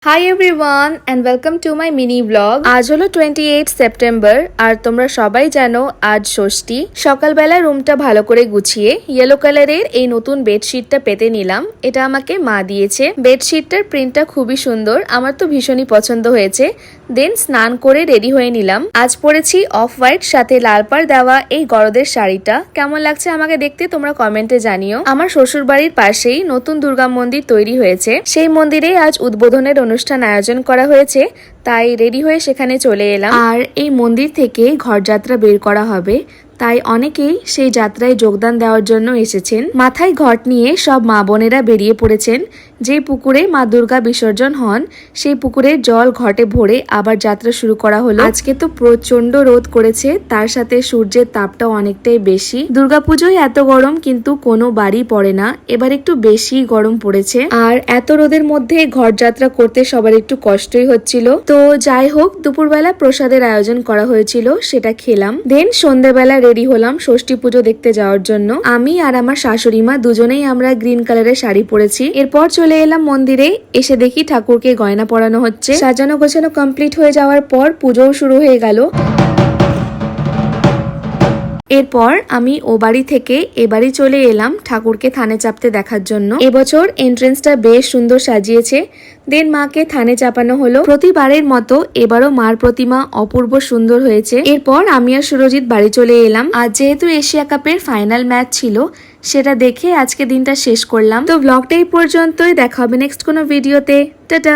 High everyone and welcome to my mini blog. আজ হলো 28 September আর তোমরা সবাই জানো আজ ষষ্ঠী। সকালবেলা রুমটা ভালো করে গুছিয়ে ইয়েলো কালারের এই নতুন বেডশিটটা পেতে নিলাম। এটা আমাকে মা দিয়েছে। বেডশিটটার প্রিন্টটা খুবই সুন্দর, আমার তো ভীষণই পছন্দ হয়েছে। দেন স্নান করে রেডি হয়ে নিলাম। আজ পরেছি অফ হোয়াইট সাথে লাল পাড় দেওয়া এই গরদের শাড়িটা। কেমন লাগছে আমাকে দেখতে তোমরা কমেন্টে জানিও। আমার শ্বশুর বাড়ির পাশেই নতুন দুর্গা মন্দির তৈরি হয়েছে, সেই মন্দিরে আজ উদ্বোধনের অনুষ্ঠান আয়োজন করা হয়েছে, তাই রেডি হয়ে সেখানে চলে এলাম। আর এই মন্দির থেকে ঘরযাত্রা বের করা হবে, তাই অনেকেই সেই যাত্রায় যোগদান দেওয়ার জন্য এসেছেন। মাথায় ঘট নিয়ে সব মা বোনেরা বেরিয়ে পড়েছেন। যে পুকুরে মা দুর্গা বিসর্জন হন সেই পুকুরের জল ঘটে ভরে আবার যাত্রা শুরু করা হলো। আজকে তো প্রচন্ড রোদ করেছে, তার সাথে সূর্যের তাপটাও অনেকটাই বেশি। দুর্গাপুজোয় এত গরম কিন্তু কোনো বাড়ি পড়ে না, এবার একটু বেশি গরম পড়েছে। আর এত রোদের মধ্যে ঘর যাত্রা করতে সবার একটু কষ্টই হচ্ছিল। তো যাই হোক, দুপুরবেলা প্রসাদের আয়োজন করা হয়েছিল, সেটা খেলাম। দেন সন্ধ্যেবেলা রেডি হলাম ষষ্ঠী পুজো দেখতে যাওয়ার জন্য। আমি আর আমার শাশুড়ি মা দুজনেই আমরা গ্রিন কালারের শাড়ি পরেছি। এরপর চলে এলাম মন্দিরে। এসে দেখি ঠাকুরকে গয়না পরানো হচ্ছে। সাজানো গোছানো কমপ্লিট হয়ে যাওয়ার পর পুজোও শুরু হয়ে গেল। এরপর আমি ও বাড়ি থেকে এ বাড়ি চলে এলাম ঠাকুরকে থানে চাপতে দেখার জন্য। এবছর এন্ট্রেন্সটা বেশ সুন্দর সাজিয়েছে। দেন মাকে থানে চাপানো হলো। প্রতিবারের মতো এবারও মার প্রতিমা অপূর্ব সুন্দর হয়েছে। এরপর আমি আর সুরজিৎ বাড়ি চলে এলাম। আজ যেহেতু এশিয়া কাপের ফাইনাল ম্যাচ ছিল, সেটা দেখে আজকে দিনটা শেষ করলাম। তো ব্লগটা এই পর্যন্তই, দেখা হবে নেক্সট কোনো ভিডিওতে। টাটা।